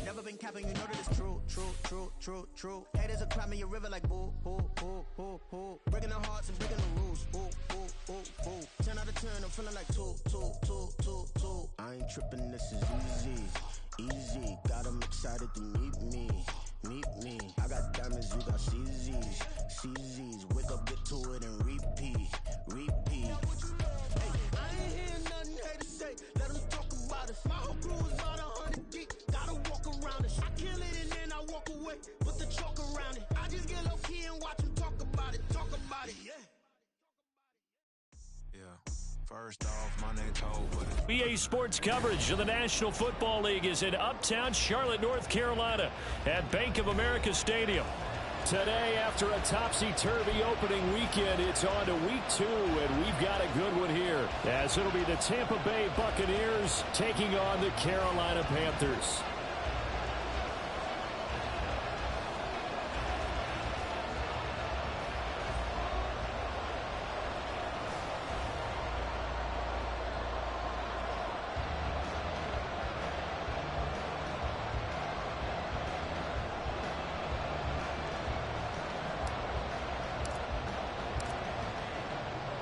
Never been capping, you know that it's true, true, true, true, true. Haters are climbing your river like boo, boo, boo, boo, boo. Breaking their hearts and breaking the rules, ooh, ooh, ooh, ooh. 10 out of 10, I'm feeling like 2, 2, 2, 2, 2. I ain't tripping, this is easy, easy. Got them excited to meet me, meet me. I got diamonds, you got CZs, CZs. Wake up, get to it and repeat, repeat. Hey, I ain't hearing nothing haters say. Let them talk about us. My whole crew is about 100 deep. Gotta walk around it. I kill it and then I walk away. Put the chalk around it. I just get low key and watch them talk about it. Talk about it, yeah. Yeah. First off, my name's Ho. BA Sports coverage of the National Football League is in uptown Charlotte, North Carolina at Bank of America Stadium. Today, after a topsy-turvy opening weekend, it's on to week 2, and we've got a good one here, as it'll be the Tampa Bay Buccaneers taking on the Carolina Panthers.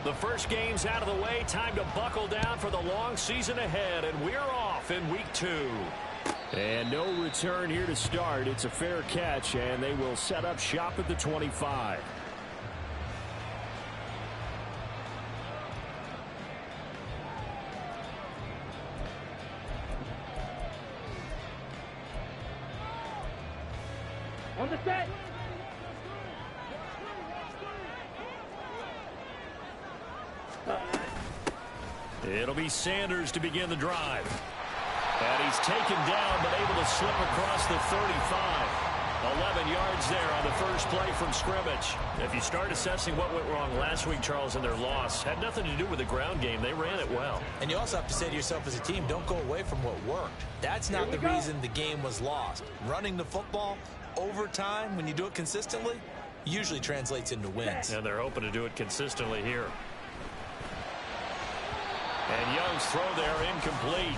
The first game's out of the way. Time to buckle down for the long season ahead, and we're off in week 2. And no return here to start. It's a fair catch, and they will set up shop at the 25. On the set. It'll be Sanders to begin the drive. And he's taken down, but able to slip across the 35. 11 yards there on the first play from scrimmage. If you start assessing what went wrong last week, Charles, in their loss, had nothing to do with the ground game. They ran it well. And you also have to say to yourself as a team, don't go away from what worked. That's not the reason the game was lost. Running the football over time, when you do it consistently, usually translates into wins. And they're hoping to do it consistently here. And Young's throw there incomplete.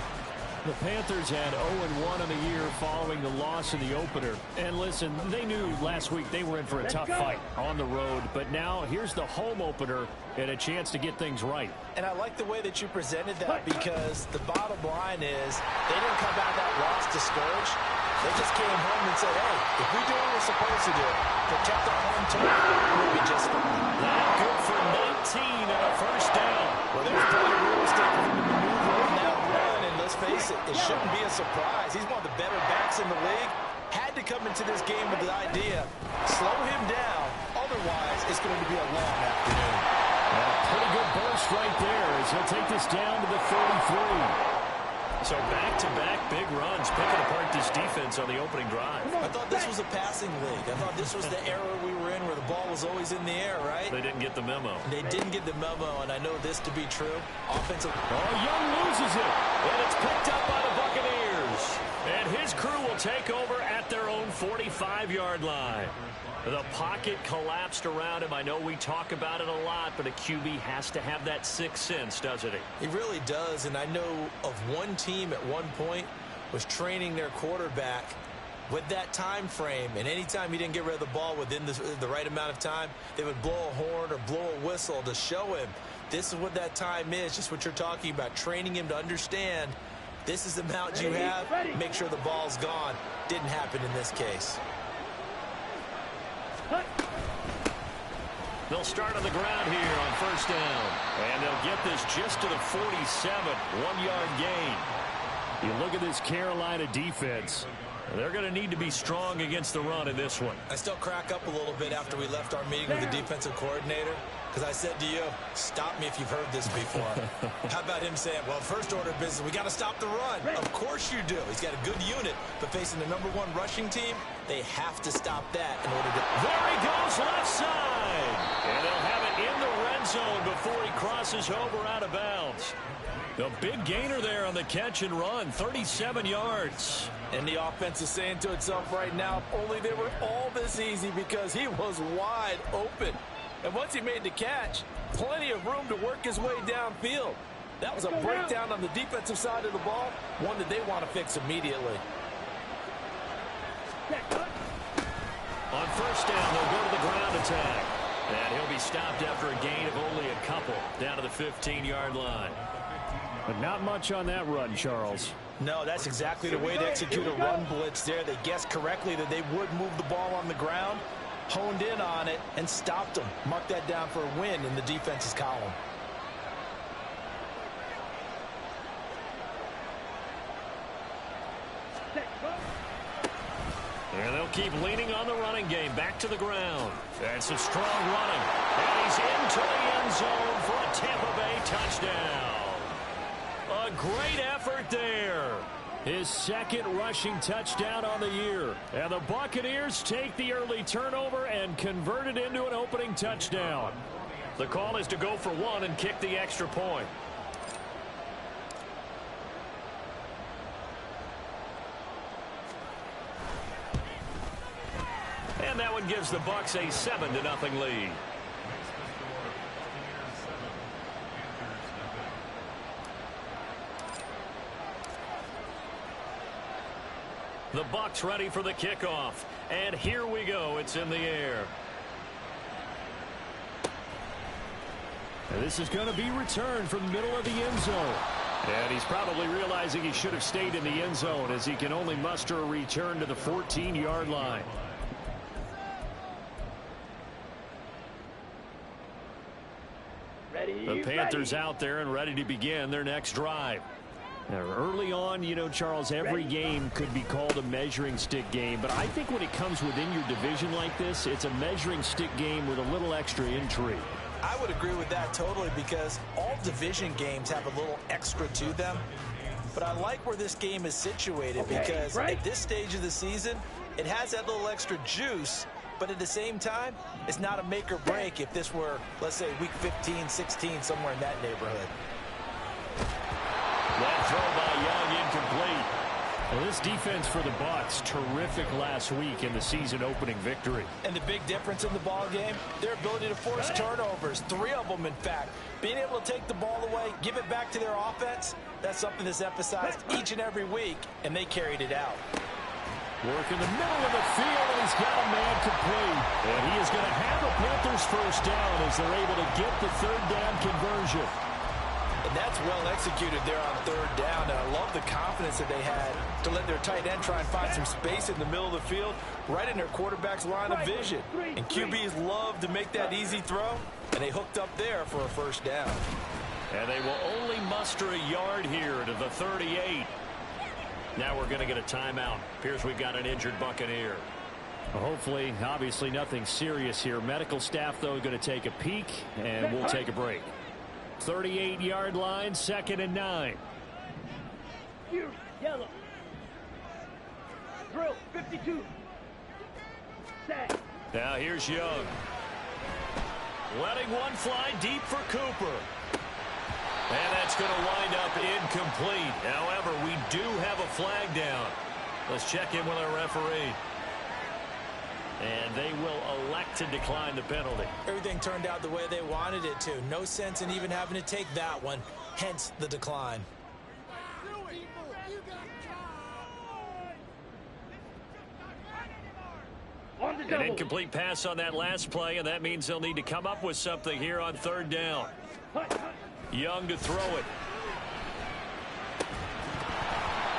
The Panthers had 0-1 in the year following the loss in the opener. And listen, they knew last week they were in for a tough fight on the road. But now here's the home opener and a chance to get things right. And I like the way that you presented that, because the bottom line is they didn't come out of that loss discouraged. They just came home and said, hey, if we do what we're supposed to do, protect our home turf, we'll be just fine. That good for 19 and a first down. Well, there's plenty of real estate for him to maneuver on that run, and let's face it, it shouldn't be a surprise. He's one of the better backs in the league. Had to come into this game with the idea, slow him down, otherwise it's going to be a long afternoon. A pretty good burst right there as he'll take this down to the 33. So back-to-back big runs, picking apart this defense on the opening drive. I thought this was a passing league. I thought this was the era we were in where the ball was always in the air, right? They didn't get the memo. They didn't get the memo, and I know this to be true. Offensive. Oh, Young loses it, and it's picked up by the Buccaneers. And his crew will take over at their own 45-yard line. The pocket collapsed around him. I know we talk about it a lot, but a QB has to have that sixth sense, doesn't he? He really does, and I know of one team at one point was training their quarterback with that time frame, and anytime he didn't get rid of the ball within the right amount of time, they would blow a horn or blow a whistle to show him this is what that time is, just what you're talking about, training him to understand this is the amount you have, make sure the ball's gone. Didn't happen in this case. They'll start on the ground here on first down. And they'll get this just to the 47, 1-yard gain. You look at this Carolina defense. They're going to need to be strong against the run in this one. I still crack up a little bit after we left our meeting with the defensive coordinator, because I said to you, stop me if you've heard this before. How about him saying, well, first order of business, we got to stop the run. Of course you do. He's got a good unit, but facing the #1 rushing team, they have to stop that in order to... There he goes, left side. And they'll have it in the red zone before he crosses over out of bounds. The big gainer there on the catch and run, 37 yards. And the offense is saying to itself right now, only they were all this easy because he was wide open. And once he made the catch, plenty of room to work his way downfield. That was a breakdown on the defensive side of the ball, one that they want to fix immediately. first down. They'll go to the ground attack. And he'll be stopped after a gain of only a couple down to the 15-yard line. But not much on that run, Charles. No, that's exactly the way to execute a run blitz there. They guessed correctly that they would move the ball on the ground, honed in on it, and stopped them. Mark that down for a win in the defense's column. And they'll keep leaning on the running game. Back to the ground. And some strong running. And he's into the end zone for a Tampa Bay touchdown. A great effort there. His second rushing touchdown on the year. And the Buccaneers take the early turnover and convert it into an opening touchdown. The call is to go for one and kick the extra point. And that one gives the Bucs a 7-0 lead. The Bucs ready for the kickoff. And here we go. It's in the air. And this is going to be returned from the middle of the end zone. And he's probably realizing he should have stayed in the end zone as he can only muster a return to the 14-yard line. The Panthers out there and ready to begin their next drive. Now, early on, you know, Charles, every game could be called a measuring stick game. But I think when it comes within your division like this, it's a measuring stick game with a little extra intrigue. I would agree with that totally because all division games have a little extra to them. But I like where this game is situated because at this stage of the season, it has that little extra juice. But at the same time, it's not a make or break if this were, let's say, week 15, 16, somewhere in that neighborhood. That throw by Young incomplete. Well, this defense for the Bucs, terrific last week in the season opening victory. And the big difference in the ball game, their ability to force turnovers, 3 of them in fact. Being able to take the ball away, give it back to their offense, that's something that's emphasized each and every week, and they carried it out. Work in the middle of the field, and he's got a man complete. And he is going to have a Panthers first down as they're able to get the third down conversion. And that's well executed there on third down. And I love the confidence that they had to let their tight end try and find some space in the middle of the field, right in their quarterback's line of vision. And QBs love to make that easy throw, and they hooked up there for a first down. And they will only muster a yard here to the 38. Now we're going to get a timeout. Appears we've got an injured Buccaneer. Well, hopefully, obviously nothing serious here. Medical staff, though, going to take a peek, and we'll take a break. 38-yard line, 2nd and 9. Yellow. Drill, 52. Set. Now here's Young. Letting one fly deep for Cooper. And that's going to wind up incomplete. However, we do have a flag down. Let's check in with our referee. And they will elect to decline the penalty. Everything turned out the way they wanted it to. No sense in even having to take that one, hence the decline. An incomplete pass on that last play, and that means they'll need to come up with something here on third down. Young to throw it.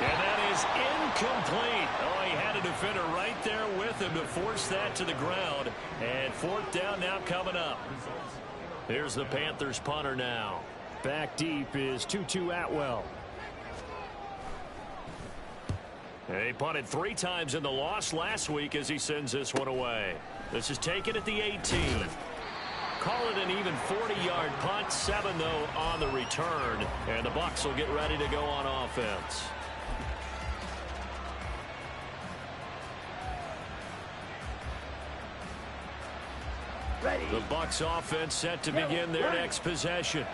And that is incomplete. Oh, he had a defender right there with him to force that to the ground. And fourth down now coming up. Here's the Panthers punter now. Back deep is Tutu Atwell. He punted 3 times in the loss last week as he sends this one away. This is taken at the 18. Call it an even 40-yard punt. 7, though, on the return. And the Bucs will get ready to go on offense. Ready. The Bucs offense set to begin their next possession.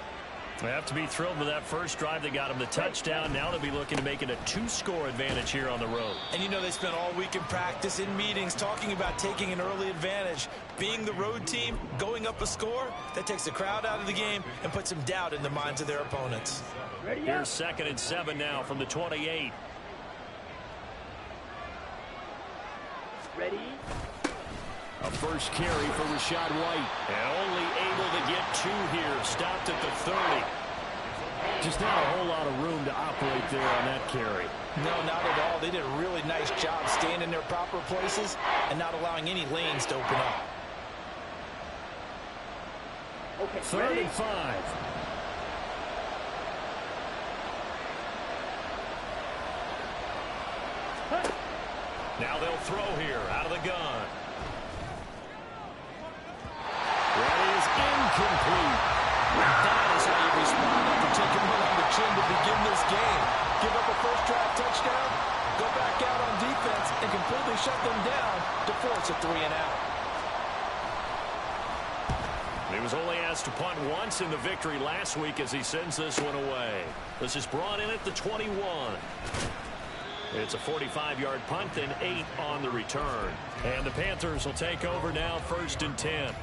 They have to be thrilled with that first drive. They got them the touchdown. Now they'll be looking to make it a 2-score advantage here on the road. And you know they spent all week in practice, in meetings, talking about taking an early advantage. Being the road team, going up a score, that takes the crowd out of the game and puts some doubt in the minds of their opponents. Ready. Here's 2nd and 7 now from the 28. A first carry for Rachaad White. And only able to get 2 here. Stopped at the 30. Just not a whole lot of room to operate there on that carry. No, not at all. They did a really nice job staying in their proper places and not allowing any lanes to open up. Okay, 3rd and 5. Now they'll throw here out of the gun. That is incomplete. That is how you respond after taking one on the chin to begin this game. Give up a first drive touchdown, go back out on defense, and completely shut them down to force a 3-and-out. He was only asked to punt once in the victory last week as he sends this one away. This is brought in at the 21. It's a 45-yard punt and 8 on the return. And the Panthers will take over now, 1st and 10.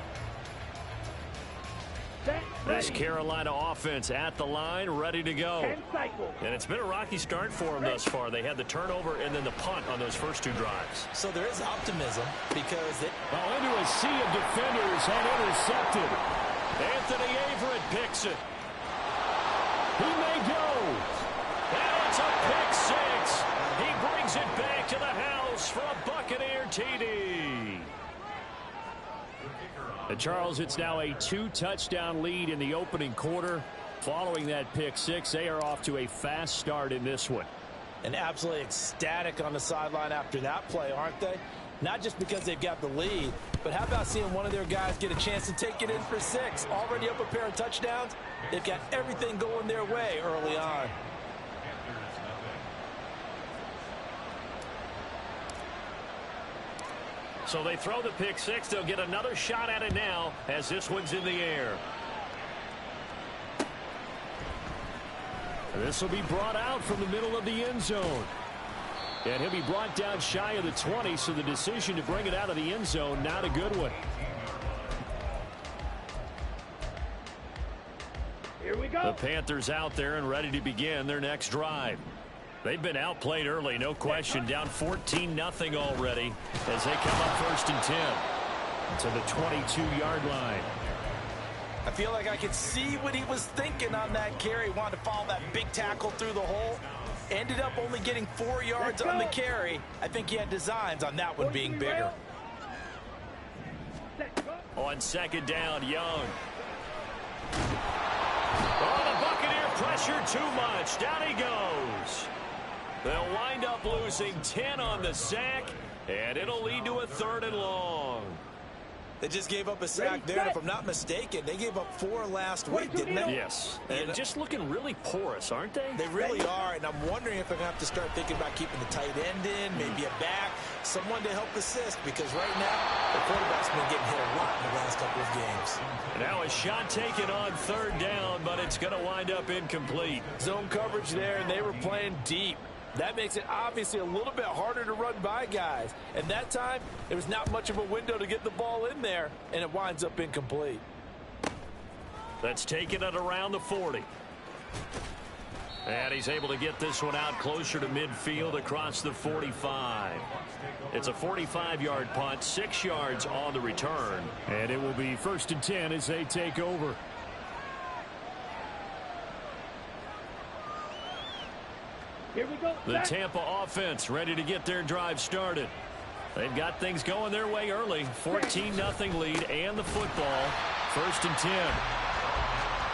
This Carolina offense at the line, ready to go. And it's been a rocky start for them thus far. They had the turnover and then the punt on those first 2 drives. So there is optimism because they... Well, into a sea of defenders and intercepted. Anthony Averett picks it. He may go. And it's a pick 6. He brings it back to the house for a Buccaneer TD. And Charles, it's now a 2-touchdown lead in the opening quarter. Following that pick 6, they are off to a fast start in this one. And absolutely ecstatic on the sideline after that play, aren't they? Not just because they've got the lead, but how about seeing one of their guys get a chance to take it in for 6? Already up a pair of touchdowns. They've got everything going their way early on. So they throw the pick 6. They'll get another shot at it now as this one's in the air. This will be brought out from the middle of the end zone. And he'll be brought down shy of the 20, so the decision to bring it out of the end zone, not a good one. Here we go. The Panthers out there and ready to begin their next drive. They've been outplayed early, no question. Down 14-0 already as they come up 1st and 10 to the 22-yard line. I feel like I could see what he was thinking on that carry. Wanted to follow that big tackle through the hole. Ended up only getting 4 yards on the carry. I think he had designs on that one being bigger. On 2nd down, Young. Oh, the Buccaneer pressure too much. Down he goes. They'll wind up losing 10 on the sack, and it'll lead to a 3rd and long. They just gave up a sack there, and if I'm not mistaken, they gave up 4 last week, didn't they? Yes, and just looking really porous, aren't they? They really are, and I'm wondering if they're going to have to start thinking about keeping the tight end in, maybe a back, someone to help assist, because right now, the quarterback's been getting hit a lot in the last couple of games. Now a shot taken on 3rd down, but it's going to wind up incomplete. Zone coverage there, and they were playing deep. That makes it obviously a little bit harder to run by guys. And that time, there was not much of a window to get the ball in there, and it winds up incomplete. That's taken at around the 40. And he's able to get this one out closer to midfield across the 45. It's a 45-yard punt, 6 yards on the return. And it will be 1st and 10 as they take over. Here we go. The Tampa offense ready to get their drive started. They've got things going their way early. 14-0 lead and the football. 1st and 10.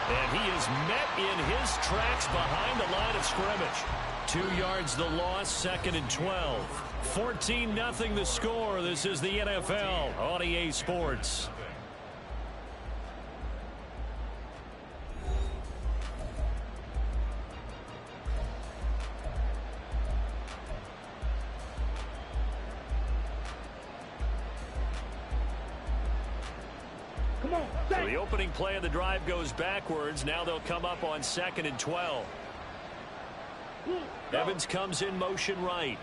And he is met in his tracks behind the line of scrimmage. 2 yards the loss, 2nd and 12. 14-0 the score. This is the NFL on EA Sports. So the opening play of the drive goes backwards. Now they'll come up on 2nd and 12. Evans comes in motion right.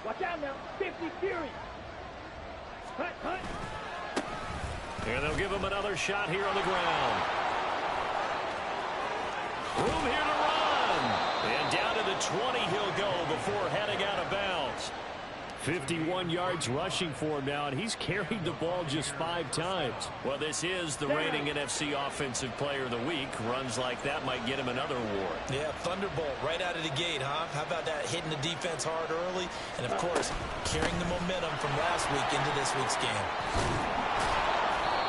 Watch out now. 50 Fury. Hut, hut. And they'll give him another shot here on the ground. Room here to run. And down to the 20 he'll go before heading out of bounds. 51 yards rushing for him now, and he's carried the ball just 5 times. Well, this is the reigning NFC Offensive Player of the Week. Runs like that might get him another award. Yeah, thunderbolt right out of the gate, huh? How about that, hitting the defense hard early? And, of course, carrying the momentum from last week into this week's game.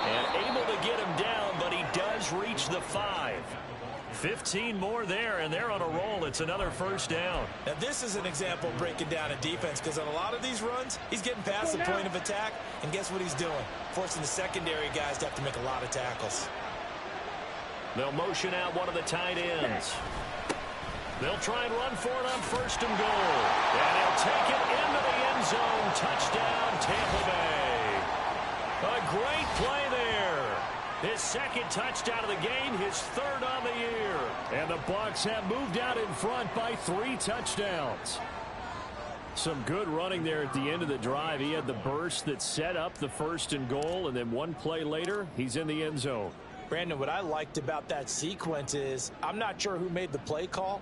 And able to get him down, but he does reach the 5. 15 more there, and they're on a roll. It's another first down. Now, this is an example of breaking down a defense, because on a lot of these runs, he's getting past the point of attack, and guess what he's doing? Forcing the secondary guys to have to make a lot of tackles. They'll motion out one of the tight ends. They'll try and run for it on first and goal. And he'll take it into the end zone. Touchdown, Tampa Bay. A great play there. His second touchdown of the game, his 3rd on the year. And the Bucs have moved out in front by 3 touchdowns. Some good running there at the end of the drive. He had the burst that set up the first and goal, and then one play later, he's in the end zone. Brandon, what I liked about that sequence is I'm not sure who made the play call,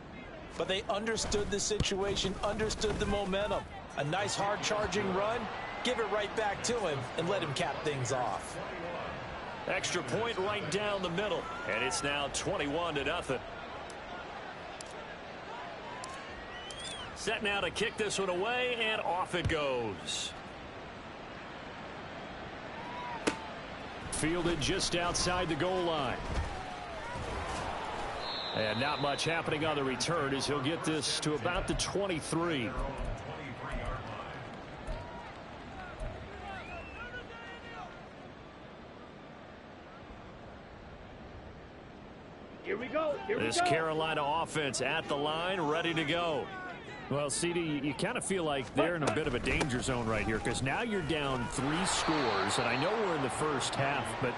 but they understood the situation, understood the momentum. A nice hard-charging run, give it right back to him, and let him cap things off. Extra point right down the middle, and it's now 21-0. Set now to kick this one away, and off it goes. Fielded just outside the goal line. And not much happening on the return as he'll get this to about the 23. Here we go. Here we go. This Carolina offense at the line, ready to go. Well, CD, you kind of feel like they're in a bit of a danger zone right here, because now you're down 3 scores, and I know we're in the first half, but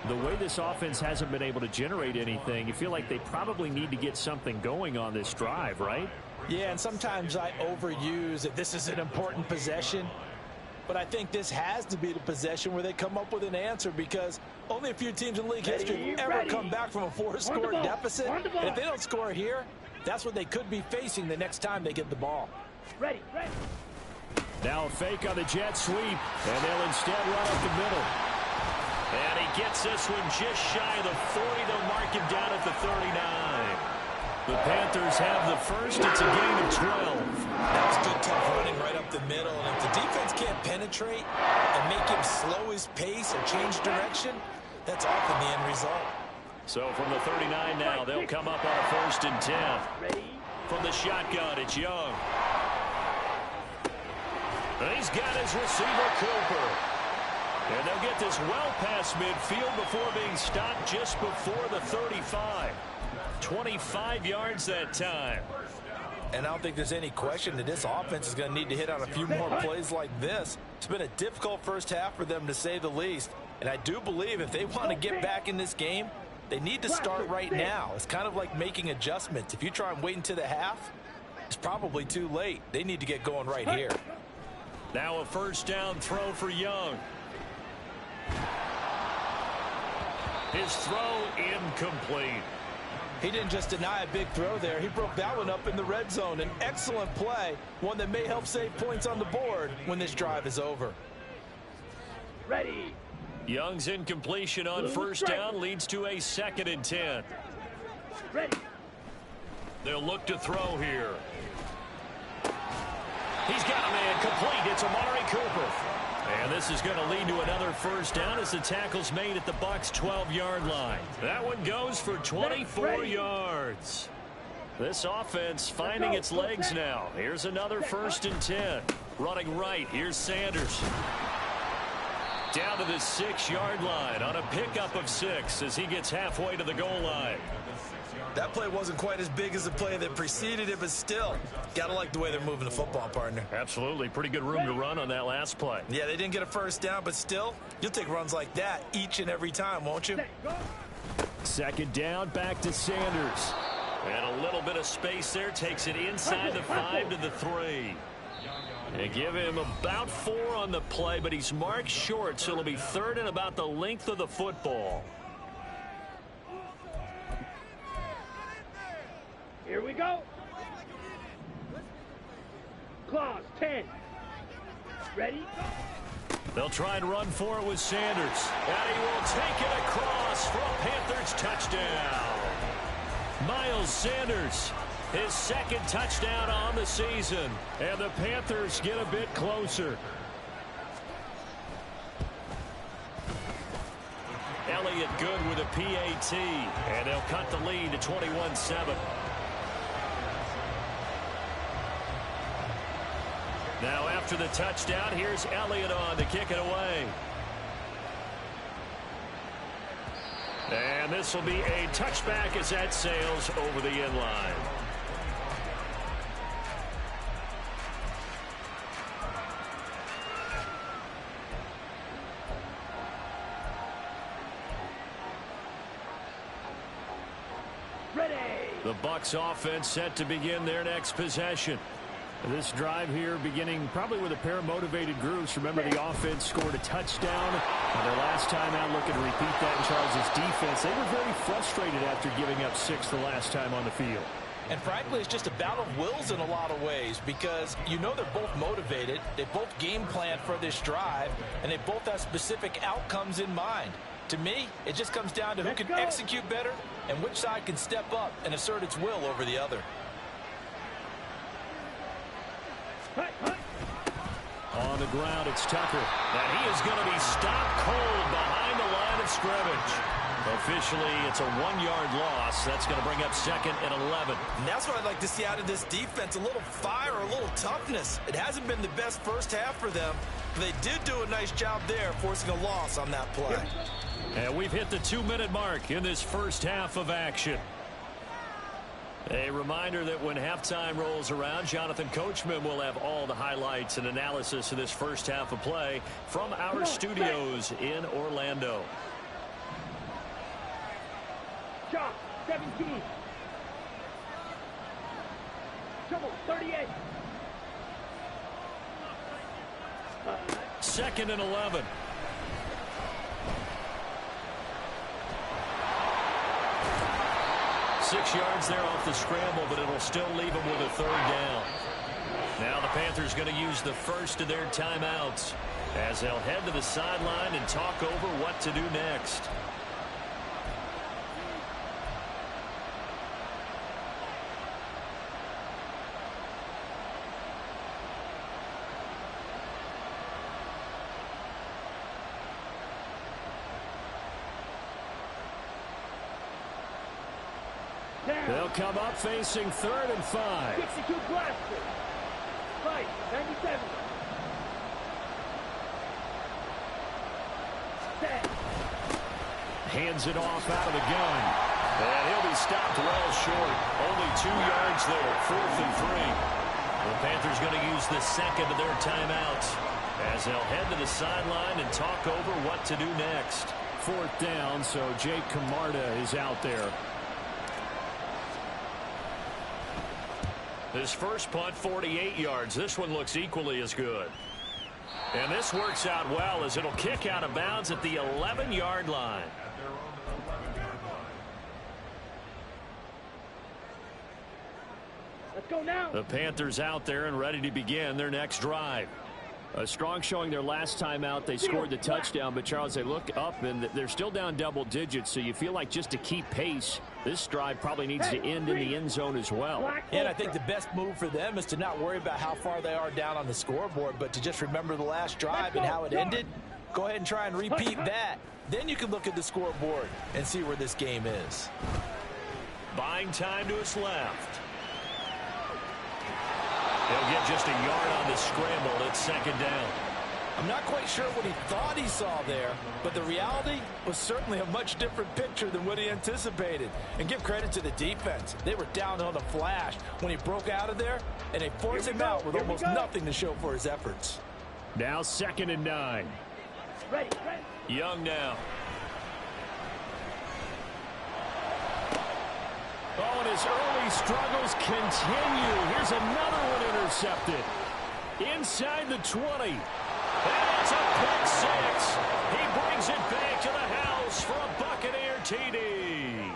the way this offense hasn't been able to generate anything, you feel like they probably need to get something going on this drive, right? Yeah, and sometimes I overuse that this is an important possession, but I think this has to be the possession where they come up with an answer, because only a few teams in league history have ever come back from a 4-score deficit, and if they don't score here, that's what they could be facing the next time they get the ball. Ready. Now a fake on the jet sweep, and they'll instead run up the middle. And he gets this one just shy of the 40. They'll mark him down at the 39. The Panthers have the first. It's a gain of 12. That was good, tough running right up the middle. And if the defense can't penetrate and make him slow his pace or change direction, that's often the end result. So from the 39 now, they'll come up on a 1st and 10. Ready. From the shotgun, it's Young. And he's got his receiver, Cooper. And they'll get this well past midfield before being stopped just before the 35. 25 yards that time. And I don't think there's any question that this offense is going to need to hit on a few more plays like this. It's been a difficult first half for them, to say the least. And I do believe if they want to get back in this game, they need to start right now. It's kind of like making adjustments. If you try and wait until the half, it's probably too late. They need to get going right here. Now a first down throw for Young. His throw incomplete. He didn't just deny a big throw there. He broke that one up in the red zone. An excellent play, one that may help save points on the board when this drive is over. Ready. Young's incompletion on first down leads to a 2nd and 10. Ready. They'll look to throw here. He's got a man complete. It's Amari Cooper. And this is going to lead to another first down as the tackle's made at the Bucs' 12-yard line. That one goes for 24 yards. This offense finding its legs now. Here's another 1st and 10. Running right, here's Sanders. Down to the 6-yard line on a pickup of 6 as he gets halfway to the goal line. That play wasn't quite as big as the play that preceded it, but still, gotta like the way they're moving the football, partner. Absolutely. Pretty good room to run on that last play. Yeah, they didn't get a first down, but still, you'll take runs like that each and every time, won't you? 2nd down, back to Sanders. And a little bit of space there. Takes it inside the 5 to the 3. They give him about 4 on the play, but he's marked short, so it'll be 3rd and about the length of the football. Here we go. Clause 10. Ready? They'll try and run for it with Sanders. And he will take it across for a Panthers touchdown. Miles Sanders, his second touchdown on the season. And the Panthers get a bit closer. Elliott good with a PAT. And they'll cut the lead to 21-7. Now after the touchdown, here's Elliott on to kick it away. And this will be a touchback as that sails over the end line. Ready. The Bucs offense set to begin their next possession. This drive here beginning probably with a pair of motivated groups. Remember, the offense scored a touchdown. Their last time out, looking to repeat that in Charles' defense. They were very frustrated after giving up 6 the last time on the field. And frankly, it's just a battle of wills in a lot of ways because you know they're both motivated. They both game plan for this drive, and they both have specific outcomes in mind. To me, it just comes down to who can execute better and which side can step up and assert its will over the other. On the ground, it's Tucker. And he is going to be stopped cold behind the line of scrimmage. Officially, it's a 1-yard loss. That's going to bring up 2nd and 11. And that's what I'd like to see out of this defense, a little fire, a little toughness. It hasn't been the best first half for them, but they did do a nice job there, forcing a loss on that play. And we've hit the 2-minute mark in this first half of action. A reminder that when halftime rolls around, Jonathan Coachman will have all the highlights and analysis of this first half of play from our studios in Orlando. Shot 17. Trouble 38. 2nd and 11. Six yards there off the scramble, but it'll still leave them with a 3rd down. Now the Panthers going to use the first of their timeouts as they'll head to the sideline and talk over what to do next. They'll come up facing 3rd and 5. 62 blaster. Right, 97. 10. Hands it off out of the gun. And he'll be stopped well short. Only 2 yards there, 4th and 3. The Panthers going to use the second of their timeouts as they'll head to the sideline and talk over what to do next. 4th down, so Jake Camarda is out there. His first punt, 48 yards. This one looks equally as good. And this works out well as it'll kick out of bounds at the 11-yard line. Let's go now. The Panthers out there and ready to begin their next drive. A strong showing their last time out. They scored the touchdown, but Charles, they look up and they're still down double digits, so you feel like just to keep pace, this drive probably needs to end in the end zone as well. And I think the best move for them is to not worry about how far they are down on the scoreboard, but to just remember the last drive and how it ended. Go ahead and try and repeat that. Then you can look at the scoreboard and see where this game is. Buying time to his left. They'll get just a yard on the scramble. It's 2nd down. I'm not quite sure what he thought he saw there, but the reality was certainly a much different picture than what he anticipated. And give credit to the defense. They were down on a flash when he broke out of there, and they forced him out with almost nothing to show for his efforts. Now 2nd and 9. Ready. Young now. Oh, and his early struggles continue. Here's another one intercepted. Inside the 20. And it's a pick 6. He brings it back to the house for a Buccaneer TD.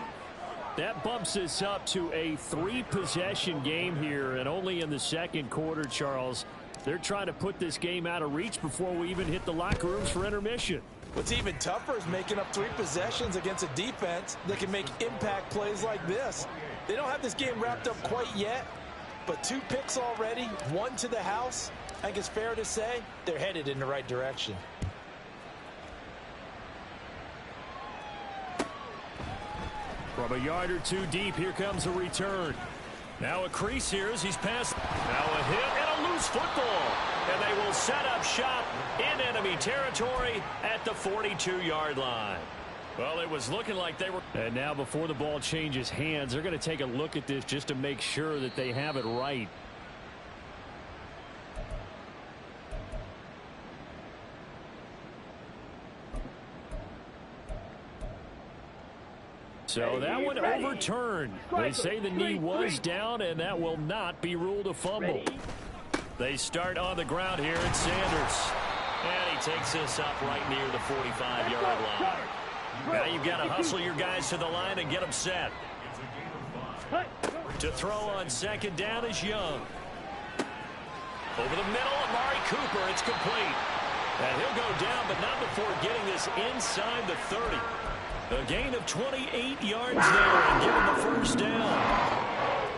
That bumps us up to a 3-possession game here, and only in the second quarter, Charles. They're trying to put this game out of reach before we even hit the locker rooms for intermission. What's even tougher is making up 3 possessions against a defense that can make impact plays like this. They don't have this game wrapped up quite yet, but 2 picks already, 1 to the house. I think it's fair to say they're headed in the right direction. From a yard or 2 deep, here comes a return. Now a crease here as he's passed. Now a hit and a loose football. And they will set up shop in enemy territory at the 42-yard line. Well, it was looking like they were. And now before the ball changes hands, they're going to take a look at this just to make sure that they have it right. So that one overturned. They say the knee was down, and that will not be ruled a fumble. They start on the ground here at Sanders. And he takes this up right near the 45-yard line. Now you've got to hustle your guys to the line and get them set. To throw on second down is Young. Over the middle, Amari Cooper. It's complete. And he'll go down, but not before getting this inside the 30. A gain of 28 yards there and given the first down.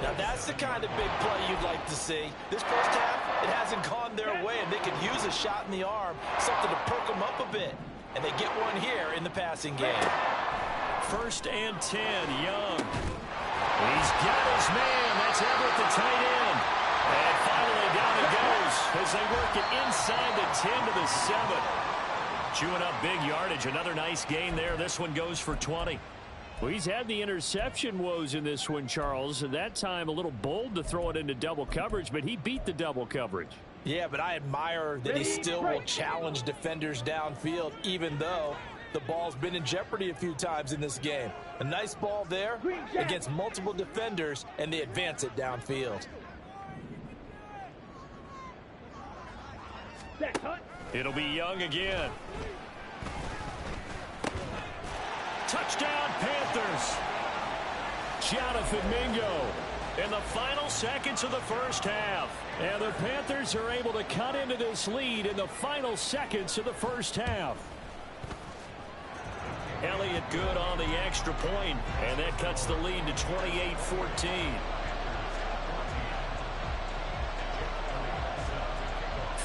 Now that's the kind of big play you'd like to see. This first half, it hasn't gone their way, and they could use a shot in the arm, something to perk them up a bit. And they get one here in the passing game. 1st and 10, Young. He's got his man. That's Everett, the tight end. And finally down it goes as they work it inside the 10 to the 7. Chewing up big yardage. Another nice gain there. This one goes for 20. Well, he's had the interception woes in this one, Charles. And that time a little bold to throw it into double coverage, but he beat the double coverage. Yeah, but I admire that he still will challenge defenders downfield, even though the ball's been in jeopardy a few times in this game. A nice ball there against multiple defenders, and they advance it downfield. It'll be Young again. Touchdown, Panthers. Jonathan Mingo in the final seconds of the first half. And the Panthers are able to cut into this lead in the final seconds of the first half. Elliott good on the extra point, and that cuts the lead to 28-14.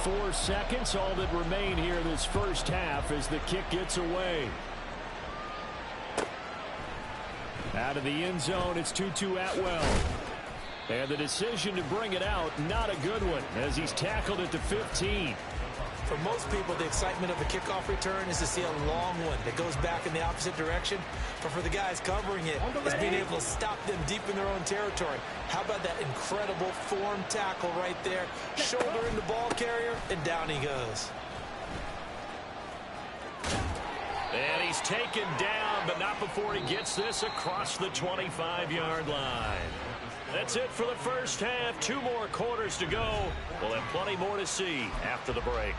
4 seconds, all that remain here in this first half as the kick gets away. Out of the end zone, it's Tutu Atwell. And the decision to bring it out, not a good one, as he's tackled at the 15. For most people, the excitement of a kickoff return is to see a long one that goes back in the opposite direction. But for the guys covering it, it's being able to stop them deep in their own territory. How about that incredible form tackle right there? Shoulder in the ball carrier, and down he goes. And he's taken down, but not before he gets this across the 25-yard line. That's it for the first half. 2 more quarters to go. We'll have plenty more to see after the break.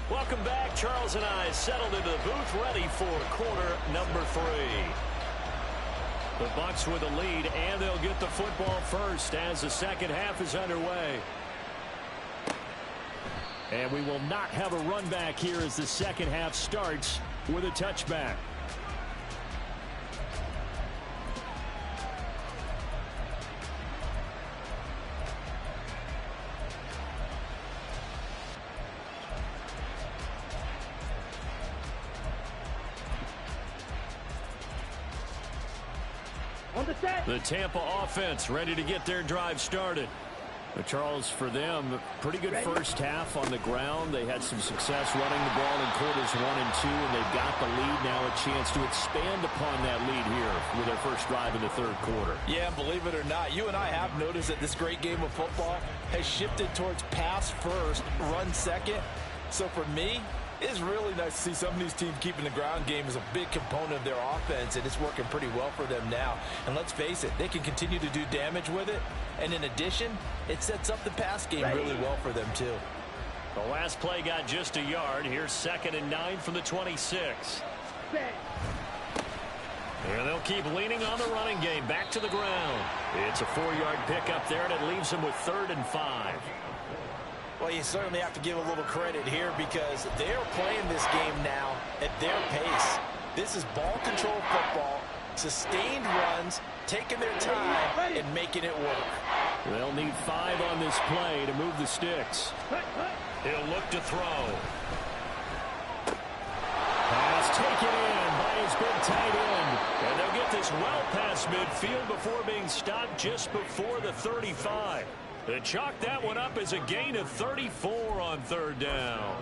Welcome back. Charles and I settled into the booth, ready for quarter number 3. The Bucs with a lead, and they'll get the football first as the second half is underway. And we will not have a run back here as the second half starts with a touchback. The Tampa offense ready to get their drive started. But Charles, for them, pretty good first half on the ground. They had some success running the ball in quarters 1 and 2, and they've got the lead now, a chance to expand upon that lead here with their first drive in the third quarter. Yeah, believe it or not, you and I have noticed that this great game of football has shifted towards pass first, run second. So for me, it's really nice to see some of these teams keeping the ground game as a big component of their offense, and it's working pretty well for them now. And let's face it, they can continue to do damage with it. And in addition, it sets up the pass game really well for them, too. The last play got just a yard. Here's 2nd and 9 from the 26. Set. And they'll keep leaning on the running game. Back to the ground. It's a 4-yard pickup there, and it leaves them with 3rd and 5. Well, you certainly have to give a little credit here because they're playing this game now at their pace. This is ball control football, sustained runs, taking their time, and making it work. They'll need 5 on this play to move the sticks. He'll look to throw. Pass taken in by his big tight end. And they'll get this well past midfield before being stopped just before the 35. They chalk that one up as a gain of 34 on 3rd down.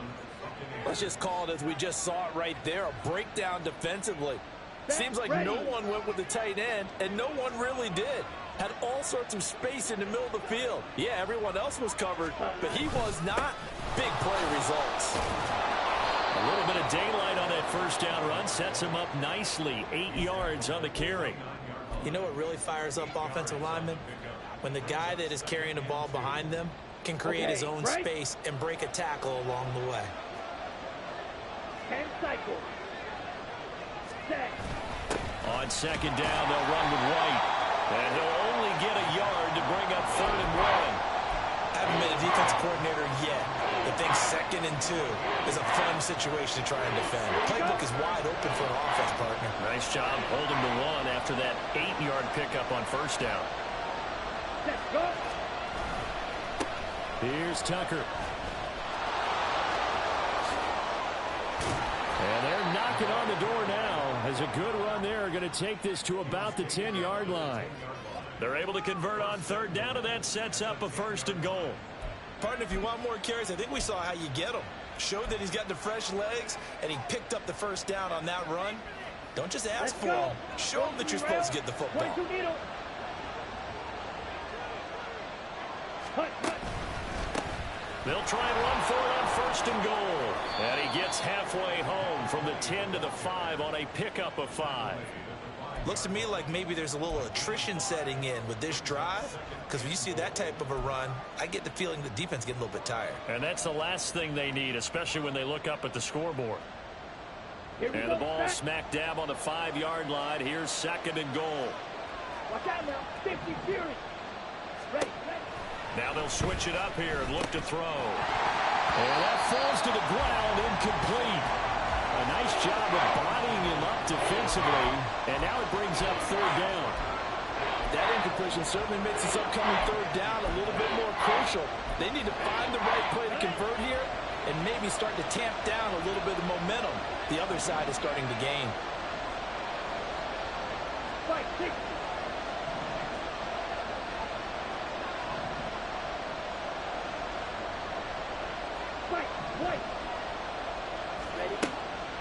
Let's just call it as we just saw it right there, a breakdown defensively. Seems like no one went with the tight end, and no one really did. Had all sorts of space in the middle of the field. Yeah, everyone else was covered, but he was not. Big play results. A little bit of daylight on that 1st down run sets him up nicely. 8 yards on the carry. You know what really fires up offensive linemen? When the guy that is carrying the ball behind them can create his own space and break a tackle along the way. 10 cycles. Set. On 2nd down, they'll run with White. And he'll only get a yard to bring up 3rd and 1. Haven't been a defensive coordinator yet. I think 2nd and 2 is a fun situation to try and defend. The playbook is wide open for an offense, partner. Nice job holding to 1 after that 8-yard pickup on 1st down. Let's go. Here's Tucker. And they're knocking on the door now as a good run there. Going to take this to about the 10-yard line. They're able to convert on 3rd down, and that sets up a 1st and goal. Partner, if you want more carries, I think we saw how you get him. Showed that he's got the fresh legs, and he picked up the 1st down on that run. Don't just ask for him. Show him that you're supposed to get the football. They'll try and run for it on 1st and goal. And he gets halfway home from the 10 to the 5 on a pickup of 5. Looks to me like maybe there's a little attrition setting in with this drive, because when you see that type of a run, I get the feeling the defense getting a little bit tired. And that's the last thing they need, especially when they look up at the scoreboard. And the ball smack dab on the 5-yard line. Here's 2nd and goal. Watch out now. 50 Fury. Ready. Now they'll switch it up here and look to throw. And that falls to the ground, incomplete. A nice job of bodying him up defensively, and now it brings up 3rd down. That incompletion certainly makes this upcoming 3rd down a little bit more crucial. They need to find the right play to convert here and maybe start to tamp down a little bit of momentum the other side is starting to gain. Right, 60. Right, right. Ready.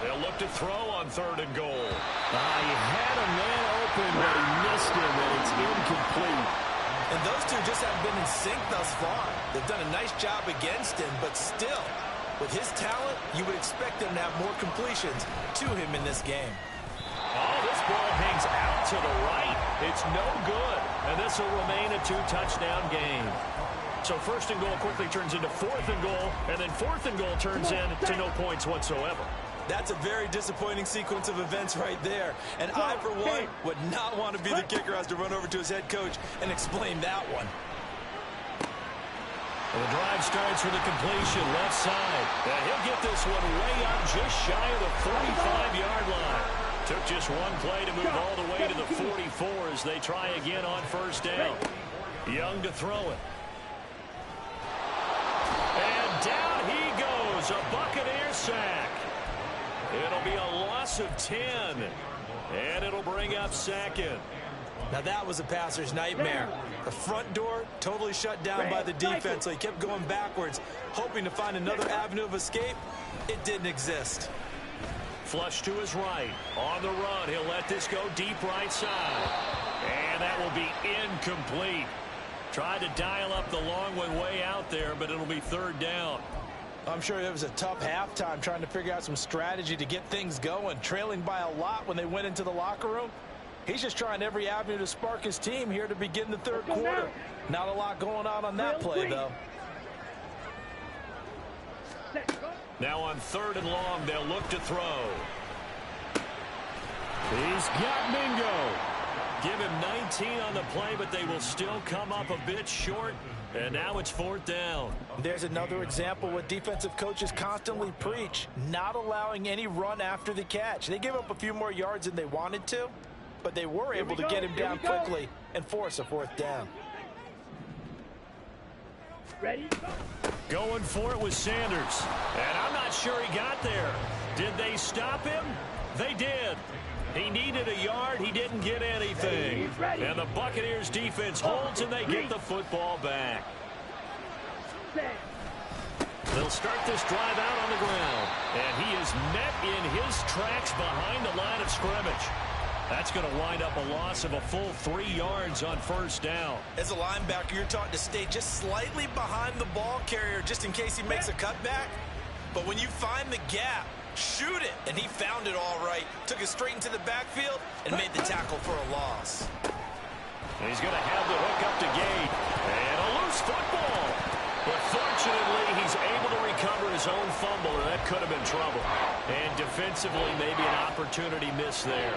They'll look to throw on 3rd and goal. He had a man open, but he missed him, and it's incomplete. And those two just haven't been in sync thus far. They've done a nice job against him, but still, with his talent, you would expect them to have more completions to him in this game. Oh, this ball hangs out to the right. It's no good, and this will remain a 2-touchdown game. So 1st and goal quickly turns into 4th and goal, and then 4th and goal turns into no points whatsoever. That's a very disappointing sequence of events right there. And I, for one, would not want to be the kicker who has to run over to his head coach and explain that one. Well, the drive starts with a completion left side. And he'll get this one way up just shy of the 45-yard line. Took just one play to move all the way to the 44 as they try again on 1st down. Young to throw it. And down he goes. A Buccaneer sack. It'll be a loss of 10. And it'll bring up 2nd. Now that was a passer's nightmare. The front door totally shut down by the defense, so he kept going backwards, hoping to find another avenue of escape. It didn't exist. Flush to his right. On the run, he'll let this go deep right side. And that will be incomplete. Tried to dial up the long one way out there, but it'll be 3rd down. I'm sure it was a tough halftime trying to figure out some strategy to get things going, trailing by a lot when they went into the locker room. He's just trying every avenue to spark his team here to begin the 3rd quarter. Not a lot going on that play, though. Now on 3rd and long, they'll look to throw. He's got Mingo. Give him 19 on the play, but they will still come up a bit short. And now it's 4th down. There's another example what defensive coaches constantly preach, not allowing any run after the catch. They gave up a few more yards than they wanted to, but they were able to get him down quickly and force a 4th down. Ready? Going for it was Sanders. And I'm not sure he got there. Did they stop him? They did. He needed a yard. He didn't get anything. And the Buccaneers defense holds and they get the football back. They'll start this drive out on the ground. And he is met in his tracks behind the line of scrimmage. That's going to wind up a loss of a full 3 yards on 1st down. As a linebacker, you're taught to stay just slightly behind the ball carrier just in case he makes a cutback. But when you find the gap, shoot it. And he found it all right. Took it straight into the backfield and made the tackle for a loss. And he's going to have the hook up to gain. And a loose football. But fortunately, he's able to recover his own fumble, or that could have been trouble. And defensively, maybe an opportunity missed there.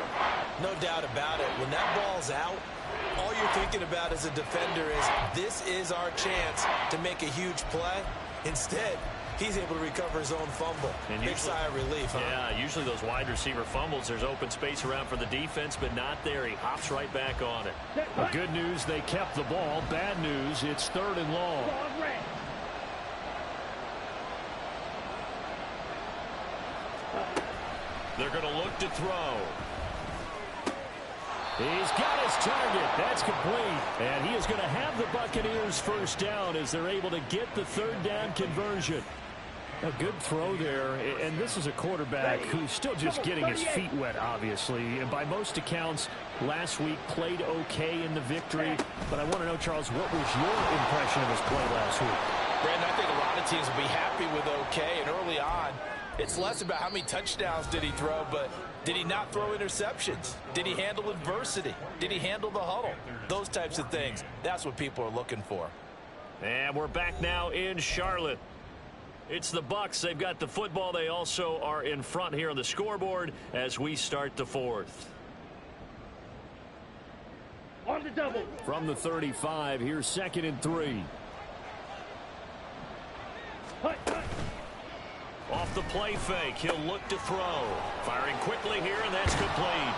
No doubt about it. When that ball's out, all you're thinking about as a defender is, this is our chance to make a huge play. Instead, he's able to recover his own fumble. And big sigh of relief, huh? Yeah, usually those wide receiver fumbles, there's open space around for the defense, but not there. He hops right back on it. Well, good news, they kept the ball. Bad news, it's 3rd and long. They're going to look to throw. He's got his target. That's complete. And he is going to have the Buccaneers 1st down as they're able to get the 3rd down conversion. A good throw there, and this is a quarterback who's still just getting his feet wet, obviously. And by most accounts, last week played okay in the victory. But I want to know, Charles, what was your impression of his play last week? Brandon, I think a lot of teams will be happy with okay, and early on, it's less about how many touchdowns did he throw, but did he not throw interceptions? Did he handle adversity? Did he handle the huddle? Those types of things. That's what people are looking for. And we're back now in Charlotte. It's the Bucs. They've got the football. They also are in front here on the scoreboard as we start the 4th. On the double. From the 35, here's 2nd and 3. Off the play fake, he'll look to throw. Firing quickly here, and that's complete.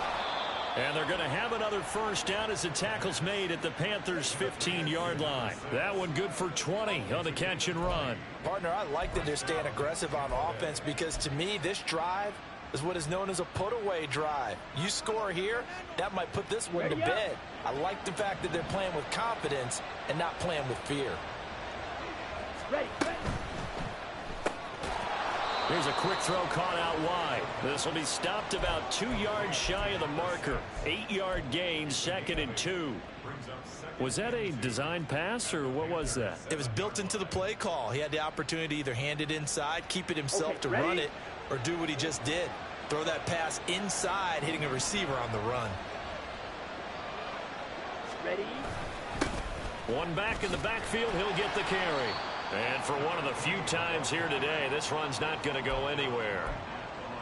And they're going to have another 1st down as the tackle's made at the Panthers' 15-yard line. That one good for 20 on the catch and run. Partner, I like that they're staying aggressive on offense because to me, this drive is what is known as a put-away drive. You score here, that might put this one to bed. I like the fact that they're playing with confidence and not playing with fear. Ready. Here's a quick throw caught out wide. This will be stopped about 2 yards shy of the marker. 8-yard gain, 2nd and 2. Was that a design pass, or what was that? It was built into the play call. He had the opportunity to either hand it inside, keep it himself to run it, or do what he just did. Throw that pass inside, hitting a receiver on the run. Ready. One back in the backfield, he'll get the carry. And for one of the few times here today, this run's not going to go anywhere.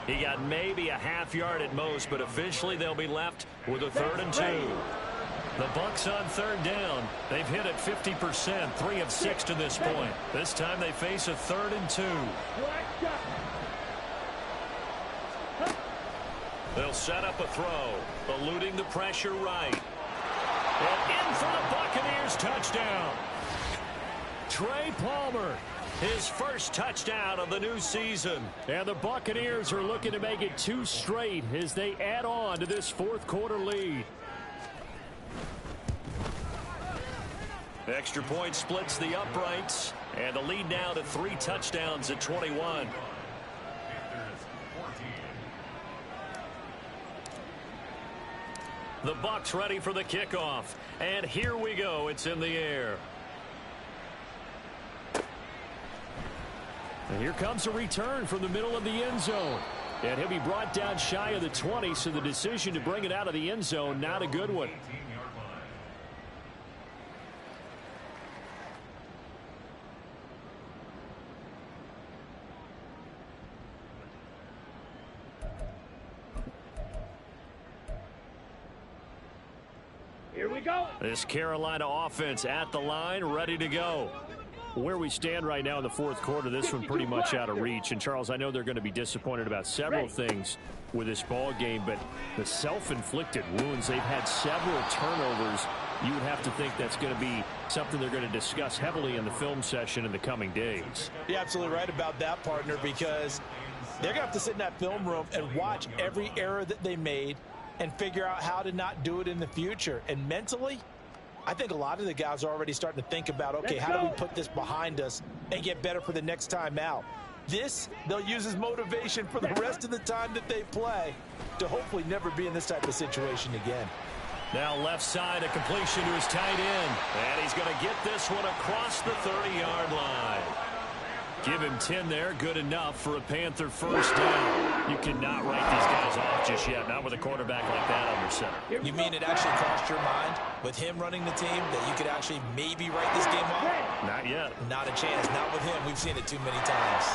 He got maybe a half yard at most, but officially they'll be left with a 3rd and 2. The Bucs on 3rd down. They've hit it 50%, 3 of 6 to this point. This time they face a 3rd and 2. They'll set up a throw, eluding the pressure right. And in for the Buccaneers touchdown. Trey Palmer, his 1st touchdown of the new season. And the Buccaneers are looking to make it 2 straight as they add on to this 4th quarter lead. Extra point splits the uprights, and the lead now to 3 touchdowns at 21. The Bucs ready for the kickoff, and here we go. It's in the air. And here comes a return from the middle of the end zone. And he'll be brought down shy of the 20, so the decision to bring it out of the end zone, not a good one. Here we go. This Carolina offense at the line, ready to go. Where we stand right now in the fourth quarter, this one pretty much out of reach. And, Charles, I know they're going to be disappointed about several things with this ball game, but the self-inflicted wounds, they've had several turnovers. You would have to think that's going to be something they're going to discuss heavily in the film session in the coming days. You're absolutely right about that, partner, because they're going to have to sit in that film room and watch every error that they made and figure out how to not do it in the future. And mentally, I think a lot of the guys are already starting to think about, okay, how do we put this behind us and get better for the next time out? This, they'll use as motivation for the rest of the time that they play to hopefully never be in this type of situation again. Now left side, a completion to his tight end. And he's going to get this one across the 30-yard line. Give him 10 there, good enough for a Panther first down. You cannot write these guys off just yet, not with a quarterback like that under center. You mean it actually crossed your mind with him running the team that you could actually maybe write this game off? Not yet. Not a chance, not with him. We've seen it too many times.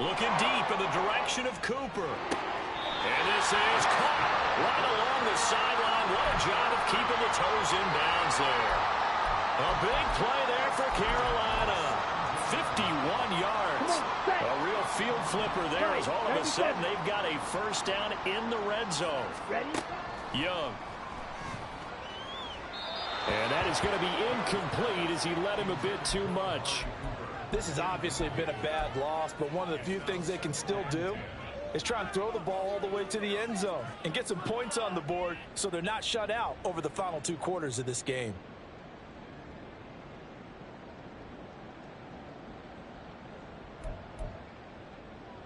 Looking deep in the direction of Cooper. And this is caught right along the sideline. What a job of keeping the toes in bounds there. A big play there for Carolina. 51 yards. A real field flipper there as all of a sudden they've got a first down in the red zone. Young. And that is going to be incomplete as he led him a bit too much. This has obviously been a bad loss, but one of the few things they can still do is try and throw the ball all the way to the end zone and get some points on the board so they're not shut out over the final 2 quarters of this game.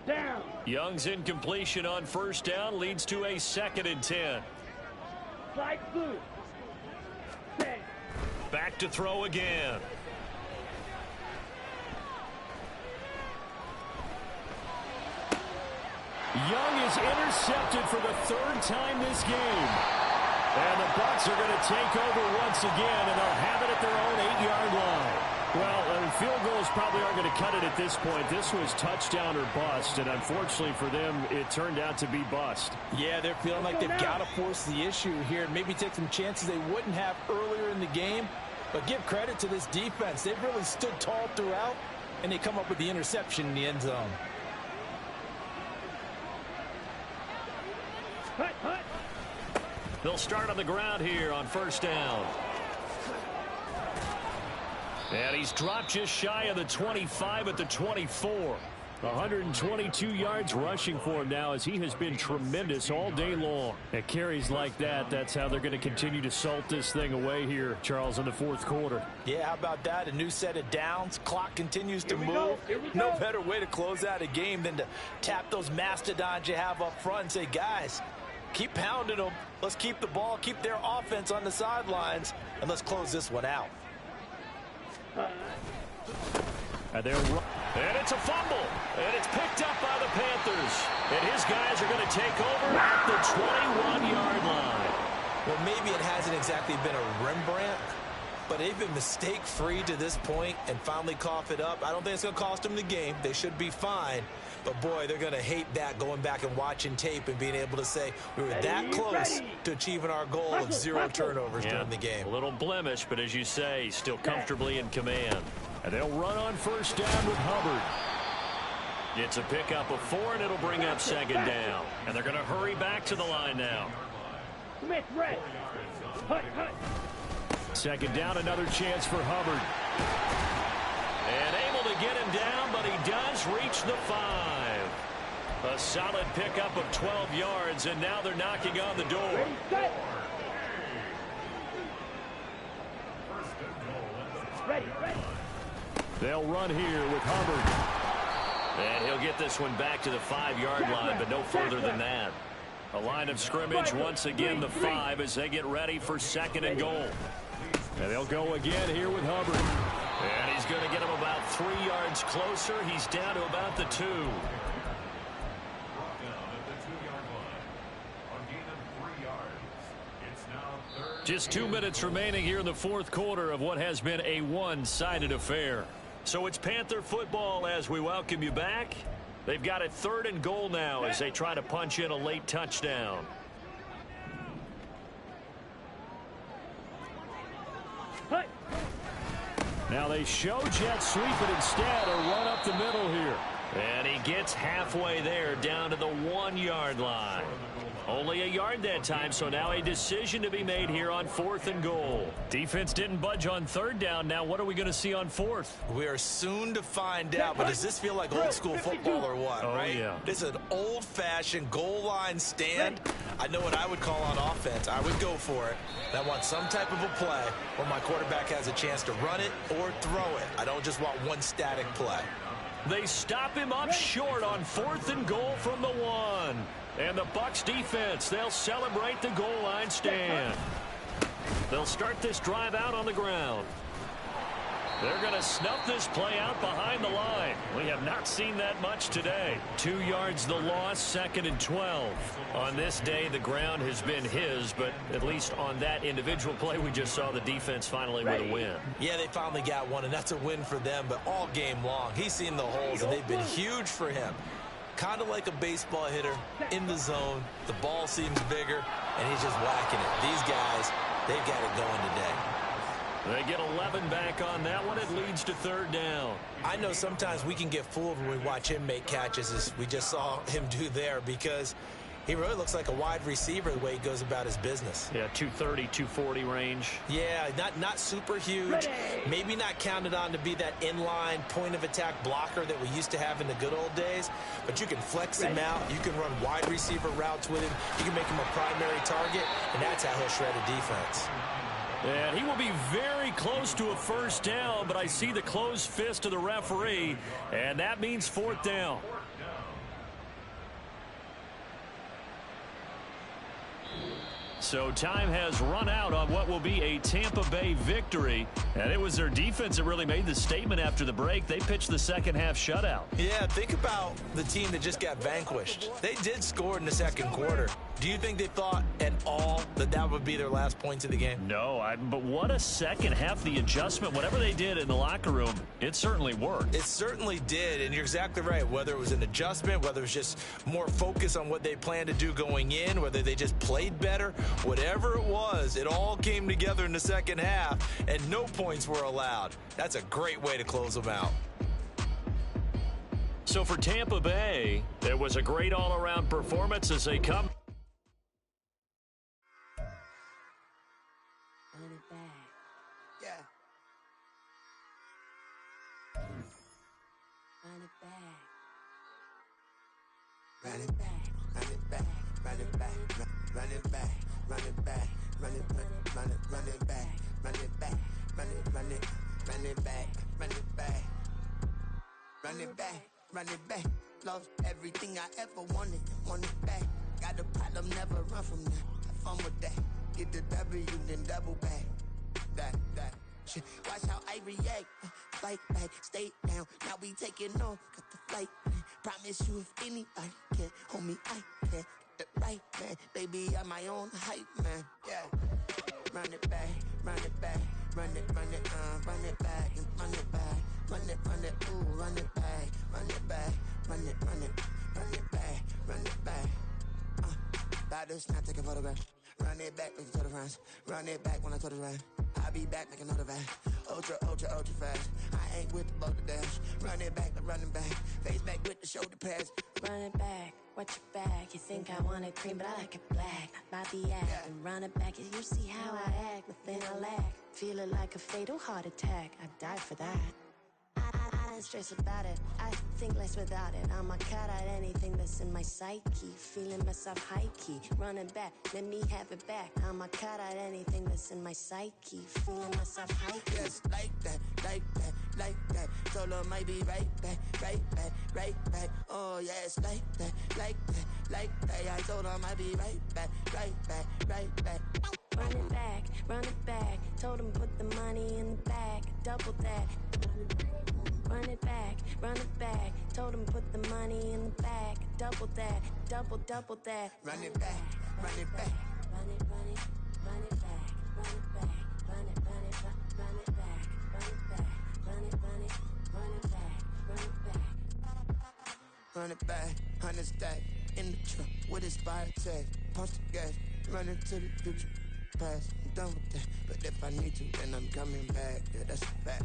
Down. Young's incompletion on first down leads to a 2nd and 10. Slide through. Set. Back to throw again. Young is intercepted for the 3rd time this game. And the Bucs are going to take over once again, and they'll have it at their own 8-yard line. Well, field goals probably aren't going to cut it at this point. This was touchdown or bust, and unfortunately for them, it turned out to be bust. Yeah, they're feeling like they've got to force the issue here and maybe take some chances they wouldn't have earlier in the game. But give credit to this defense. They've really stood tall throughout, and they come up with the interception in the end zone. They'll start on the ground here on first down. And he's dropped just shy of the 25 at the 24. 122 yards rushing for him now as he has been tremendous all day long. At carries like that, that's how they're going to continue to salt this thing away here, Charles, in the fourth quarter. Yeah, how about that? A new set of downs. Clock continues to move. No better way to close out a game than to tap those mastodons you have up front and say, guys, keep pounding them. Let's keep the ball, keep their offense on the sidelines, and let's close this one out. And it's a fumble, and it's picked up by the Panthers. And his guys are going to take over at the 21-yard line. Well, maybe it hasn't exactly been a Rembrandt, but they've been mistake-free to this point and finally cough it up. I don't think it's going to cost them the game. They should be fine. But, boy, they're going to hate that going back and watching tape and being able to say we were that close to achieving our goal of 0 turnovers during the game. A little blemish, but as you say, still comfortably in command. And they'll run on first down with Hubbard. It's a pickup of 4, and it'll bring up 2nd down. And they're going to hurry back to the line now. Smith, red. Hut. 2nd down, another chance for Hubbard. And able to get him down, but he does reach the 5. A solid pickup of 12 yards, and now they're knocking on the door. Ready, set. Ready. They'll run here with Hubbard. And he'll get this one back to the 5-yard line, but no further than that. A line of scrimmage, once again the 5 as they get ready for 2nd and goal. And they'll go again here with Hubbard. And he's going to get him about 3 yards closer. He's down to about the 2. Just 2 minutes remaining here in the fourth quarter of what has been a one-sided affair. So it's Panther football as we welcome you back. They've got a 3rd and goal now as they try to punch in a late touchdown. Now they show jet sweep it instead, a run up the middle here. And he gets halfway there, down to the 1-yard line. Only a yard that time, so now a decision to be made here on 4th and goal. Defense didn't budge on 3rd down. Now what are we going to see on 4th? We are soon to find out, but does this feel like old school football or what, right? Yeah. This is an old-fashioned goal line stand. I know what I would call on offense. I would go for it. I want some type of a play where my quarterback has a chance to run it or throw it. I don't just want one static play. They stop him up short on 4th and goal from the 1. And the Bucs defense, they'll celebrate the goal line stand. They'll start this drive out on the ground. They're going to snuff this play out behind the line. We have not seen that much today. 2 yards the loss, 2nd and 12. On this day, the ground has been his, but at least on that individual play, we just saw the defense finally with a win. Yeah, they finally got one, and that's a win for them, but all game long, he's seen the holes, and they've been huge for him. Kind of like a baseball hitter in the zone. The ball seems bigger, and he's just whacking it. These guys, they've got it going today. They get 11 back on that one. It leads to 3rd down. I know sometimes we can get fooled when we watch him make catches, as we just saw him do there, because he really looks like a wide receiver the way he goes about his business. Yeah, 230, 240 range. Yeah, not super huge. Maybe not counted on to be that inline point-of-attack blocker that we used to have in the good old days. But you can flex him out. You can run wide receiver routes with him. You can make him a primary target, and that's how he'll shred a defense. And he will be very close to a 1st down, but I see the closed fist of the referee, and that means 4th down. So time has run out on what will be a Tampa Bay victory. And it was their defense that really made the statement after the break. They pitched the second half shutout. Yeah, think about the team that just got vanquished. They did score in the 2nd quarter. Do you think they thought at all that that would be their last points of the game? No, but what a second half. The adjustment, whatever they did in the locker room, it certainly worked. It certainly did, and you're exactly right. Whether it was an adjustment, whether it was just more focus on what they planned to do going in, whether they just played better, whatever it was, it all came together in the 2nd half, and no points were allowed. That's a great way to close them out. So for Tampa Bay, it was a great all-around performance as they come. Run it back, run it back, run it back, run it back, run it back, run it back, run it back, run it back, run it back, run it back, run it back, run it back. Lost everything I ever wanted, want it back. Got a problem, never run from that. Have fun with that. Get the W, then double back. That. Shit. Watch how I react. Fight back, stay down. Now we taking off, got the flight. Promise you if anybody can, homie, I can. Get the right man, baby, I'm my own hype man. Yeah. Run it back, run it back, run it, run it back, and run it back, run it, ooh, run it back, run it back, run it back, run it back. Battles, not take a photograph. Run it back, make it to the runs. Run it back when I told it right. I'll be back, make another van. Ultra fast. I ain't with the boat to dash. Run it back, but running back. Face back with the shoulder pads. Run it back, watch your back. You think I want it cream, but I like it black. My body act and run it back. You see how I act, nothing I lack. Feeling like a fatal heart attack. I'd die for that. I don't stress about it. I think less without it. I'ma cut out anything that's in my psyche. Feeling myself high key. Running back, let me have it back. I'ma cut out anything that's in my psyche. Feeling myself high key. Yes, like that, like that, like that. Told her might be right back, right back, right back. Oh yes, like that, like that, like that. I told her might be right back, right back, right back. Run it back, run it back. Told him put the money in the bag. Double that. Run it back, run it back. Told him put the money in the bag. Double that, double that. Run it back, run it back. Run it, run it, run it back. Run it back, run it, run it, run it back. Run it back, run it, run it, run it back. Run it back. Run it back, 100 stack in the truck with expired tag. Punch the gas, run into the future. Past, I'm done with that. But if I need to, then I'm coming back. Yeah, that's a fact.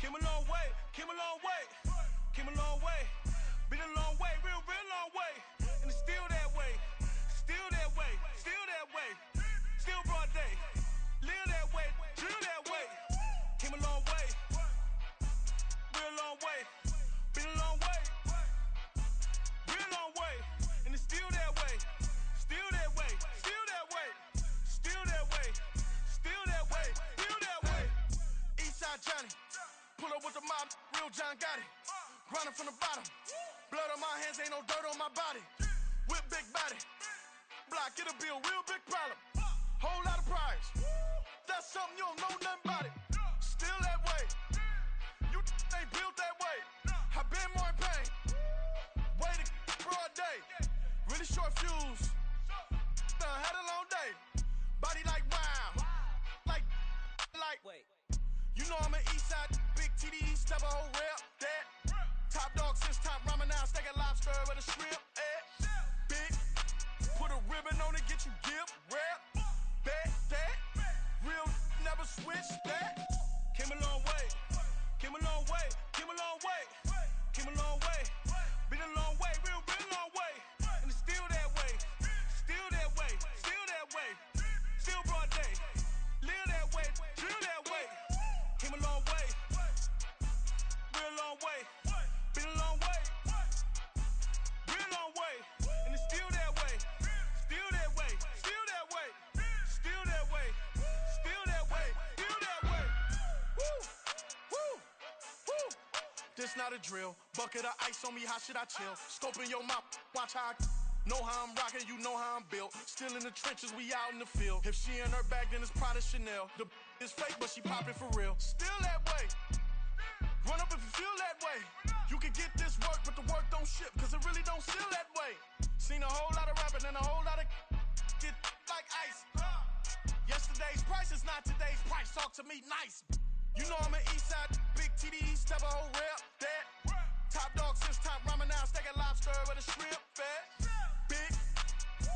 Came a long way, came a long way, came a long way. Been a long way, real long way. And it's still that way, still that way, still that way. Still broad day, live that way, drill that way. Came a long way, real long way. Been a long way, real long way. And it's still that way, still that way, still that way. Still that way, still that way, still that way. Eastside Johnny, pull up with the mob, real John got it. Grinding from the bottom, blood on my hands, ain't no dirt on my body. Whip big body, block, it'll be a real big problem. Whole lot of prize, that's something you don't know nothing about it. Still that way, you ain't built that way. I been more in pain, way to broad day. Really short fuse, had a long day. Body like wow, like, wait. You know I'm an Eastside, big TDE, step a whole rep, that. Top dog since top ramen now, steak and lobster with a shrimp, Big, put a ribbon on it, get you gift, rep, that. Real, never switch, that. Came a long way, came a long way, came a long way, came a long way. Been a long way, real long way. And it's still that way, still that way, still that way. Still broad day, live that way, drill that way. Came a long way, real long way. Been a long way, real long way. And it's still that way, still that way, still that way. Still that way, still that way, still that way. Woo, woo, woo. This not a drill, bucket of ice on me, how should I chill? Scope in your mouth, watch how I know how I'm rocking, you know how I'm built. Still in the trenches, we out in the field. If she in her bag, then it's Prada Chanel. The is fake, but she poppin' for real. Still that way. Run up if you feel that way. You can get this work, but the work don't ship, cause it really don't feel that way. Seen a whole lot of rapping and a whole lot of get like ice. Yesterday's price is not today's price. Talk to me nice. You know I'm an Eastside, big TDE, step a whole rep, that. Top dog since top ramen now, steak and lobster with a shrimp, fat. Big,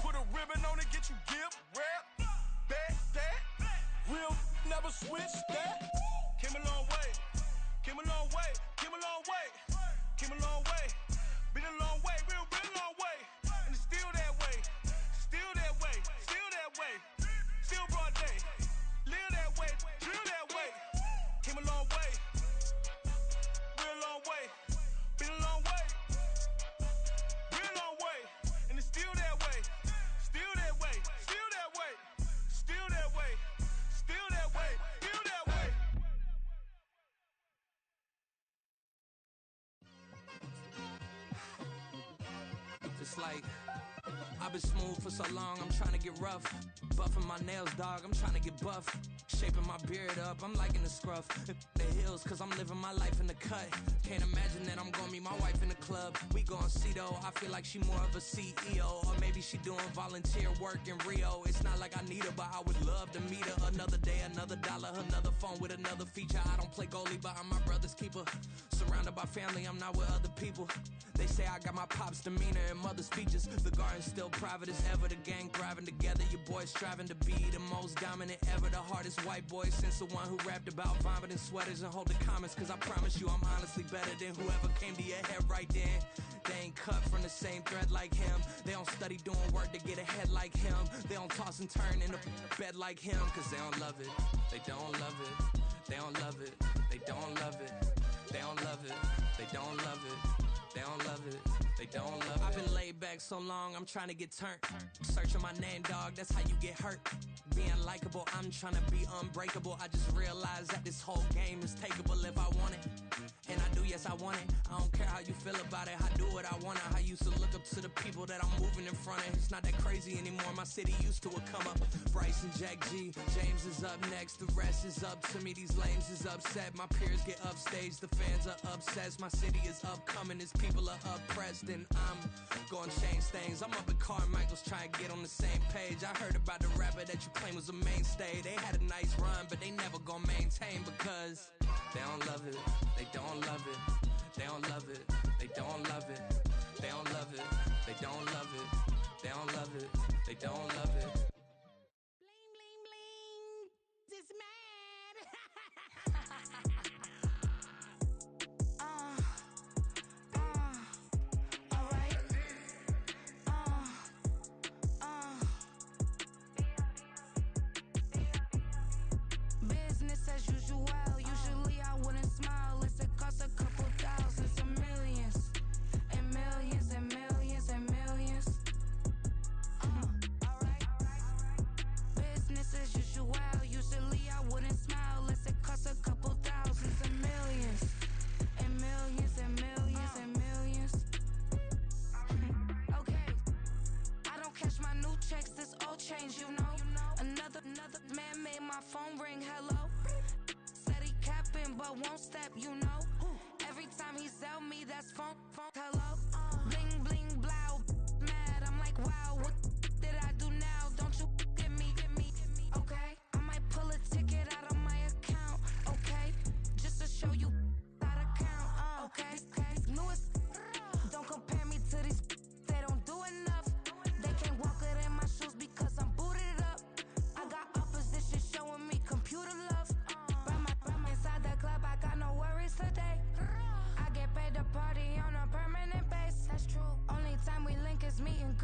put a ribbon on it, get you gift, rep, that. Real, never switch, that. Came a long way, came a long way, came a long way, came a long way. Been a long way, real long way. And it's still that way, still that way, still that way. Still broad day, live that way, drill that way. Came a long way, real long way. Been a long way, real long way. And it's still that way, still that way, still that way. Still that way, still that way, still that way. It's like I've been smooth for so long, I'm trying to get rough. Buffing my nails, dog, I'm trying to get buff. Shaping my beard up, I'm liking the scruff. The hills, cause I'm living my life in the cut. Can't imagine that I'm gonna meet my wife in the club. We gon' see though, I feel like she more of a CEO. Or maybe she doing volunteer work in Rio. It's not like I need her, but I would love to meet her. Another day, another dollar, another phone with another feature. I don't play goalie, but I'm my brother's keeper. Surrounded by family, I'm not with other people. They say I got my pop's demeanor and mother's features. The garden's still private as ever, the gang thriving together. Your boys striving to be the most dominant ever. The hardest white boy since the one who rapped about vomiting sweaters and holding comments. Cause I promise you I'm honestly better than whoever came to your head right then. They ain't cut from the same thread like him. They don't study doing work to get ahead like him. They don't toss and turn in the bed like him. Cause they don't love it, they don't love it. They don't love it, they don't love it. They don't love it, they don't love it. They don't love it, they don't love it. I've been laid back so long, I'm trying to get turned. Searching my name, dog, that's how you get hurt. Being likable, I'm trying to be unbreakable. I just realized that this whole game is takeable if I want it. And I do, yes, I want it. I don't care how you feel about it, I do what I want it. I used to look up to the people that I'm moving in front of. It's not that crazy anymore, my city used to it come up. Bryce and Jack G, James is up next. The rest is up to me, these lames is upset. My peers get upstaged, the fans are obsessed. My city is upcoming, its people are oppressed. And I'm gonna change things. I'm up at Carmichael's trying to get on the same page. I heard about the rapper that you claim was a mainstay. They had a nice run, but they never gonna maintain because they don't love it, they don't love it, they don't love it, they don't love it, they don't love it, they don't love it, they don't love it, they don't love it. Bling, bling, bling. This man.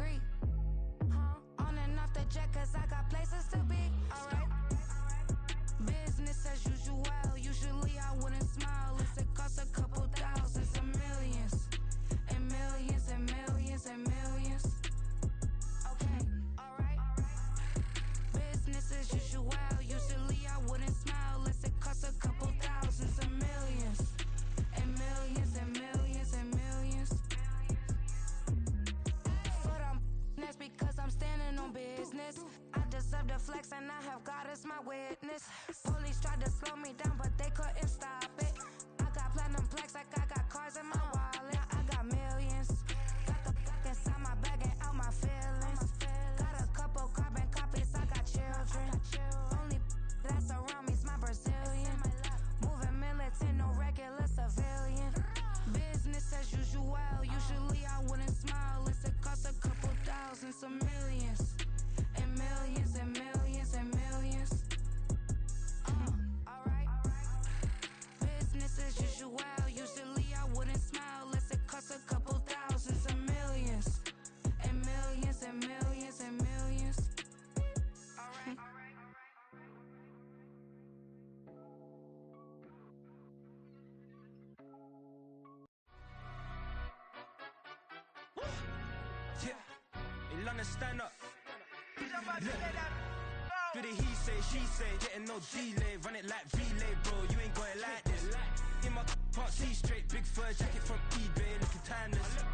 degree. On and off the jet, cause I got places to be. Alright. Business as usual. Usually I wouldn't smile. It costs a couple thousands and millions. And millions and millions and millions. Okay, alright. Business as usual. Usually I wouldn't smile unless it costs a couple thousands and millions. And millions and millions and millions. Foot on, that's because I'm standing on business. I deserve the flex and I have God as my witness. Police tried to slow me down, but they couldn't stop it. I got platinum plaques like I got cars in my wallet. I got millions. Got the inside my bag and out my feelings. Got a couple carbon copies, I got children. Only that's around me's my Brazilian. Moving militant, no regular civilian. Business as usual. Usually I wouldn't smile unless it costs a couple thousands of millions. And millions and millions and millions. Alright. Business as usual. Usually I wouldn't smile unless it costs a couple thousands of millions. And millions and millions and millions. Alright. Yeah, in London, stand up. Look. Do the he say, she say, getting no delay, run it like relay, bro. You ain't got it like this. In my can't see straight, big fur jacket from eBay, looking timeless.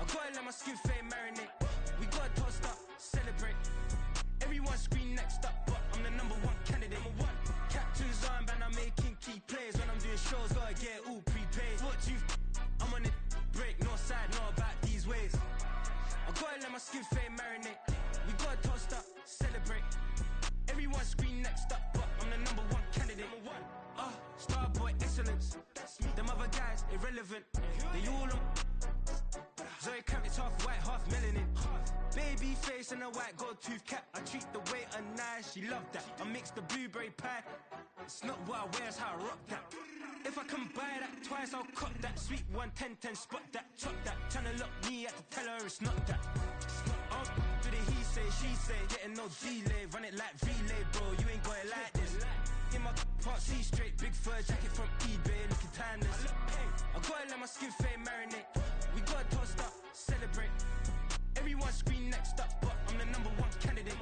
I gotta let my skin fade marinate. We gotta toast up, celebrate. Everyone scream next up, but I'm the number one candidate. Captain's armband, I'm making key plays. When I'm doing shows, gotta get all prepaid. What you I'm on it, break, no side, know about these ways. I gotta let my skin fade marinate. We gotta toast up, celebrate. Everyone scream next up, but I'm the number one candidate. Starboy excellence. Them other guys irrelevant. They all on. Zoe Kravitz half white, half melanin. Baby face and a white gold tooth cap. I treat the waiter nice, she love that. I mix the blueberry pie. It's not what I wear, it's how I rock that. If I can buy that twice, I'll cut that. Sweet 110, spot that, chop that. Tryna lock me at the tell her it's not that. Do the he say, she say, getting no delay, run it like relay, bro. You ain't got it like this. In my can't see straight, big fur jacket from eBay, looking timeless. I gotta let my skin fade marinate. We gotta toast up, celebrate. Everyone scream next up, but I'm the number one candidate.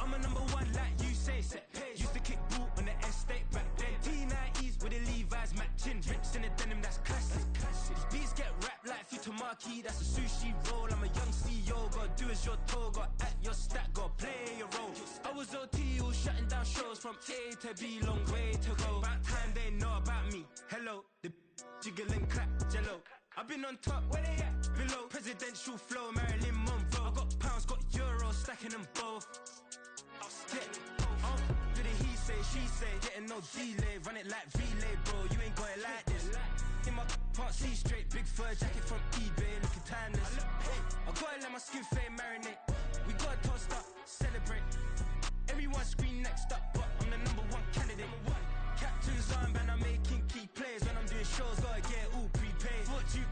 I'm a number one like you say, set page. Used to kick ball on the estate back then. T90s with the Levi's matching. Rips in the denim, that's classic. These beats get wrapped like Futamaki, that's a sushi roll. I'm a young CEO, gotta do as you're told. Gotta act your stat, gotta play your role. I was OT, all shutting down shows from A to B, long way to go. About time they know about me. Hello, the jiggle and clap, jello. I've been on top, where they at? Below, presidential flow, Marilyn Monroe. I got pounds, got euros, stacking them both. Do the he say, she say, getting no delay, run it like relay, bro. You ain't got it like this. In my can't see straight, big fur jacket from eBay, looking timeless. I gotta let my skin fade marinate. We gotta toast up, celebrate. Everyone scream next up, but I'm the number one candidate. Captain's armband, I'm making key plays. When I'm doing shows, gotta get all prepaid. What you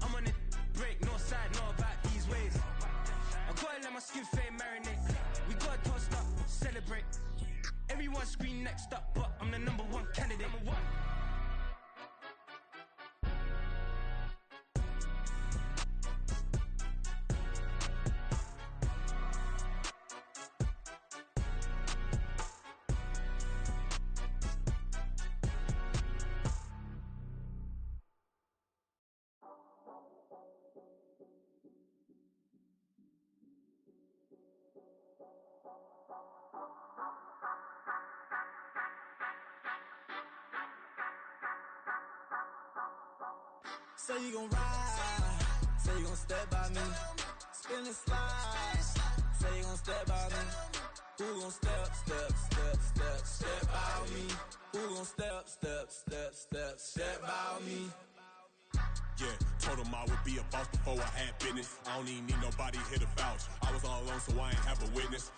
I'm on it, break, no side, know about these ways. I gotta let my skin fade marinate. We gotta toast up, celebrate. Everyone scream next up, but I'm the number one candidate. Say you gon' ride, say you gon' step by me, spin and slide, say you gon' step by me, who gon' step by me, who gon' step by me. Yeah, told him I would be a boss before I had business. I don't even need nobody here to vouch. I was all alone, so I ain't have a witness.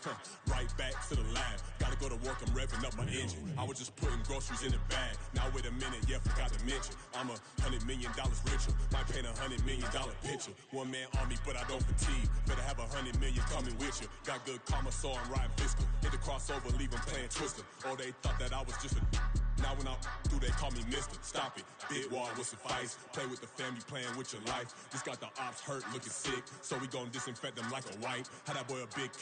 Right back to the lab. Gotta go to work, I'm ready. revving up my engine. I was just putting groceries in the bag. Now wait a minute, yeah, forgot to mention. I'm $100 million richer. Might paint $100 million picture. One man army, but I don't fatigue. Better have $100 million coming with you. Got good karma, so I'm riding fiscal. Hit the crossover, leave them playing Twister. Oh, they thought that I was just a. Now when I do, they call me mister. Stop it. Big wall will suffice. Play with the family, playing with your life. This got the ops hurt, looking sick. So we gon' disinfect them like a wipe. Had that boy a big cat.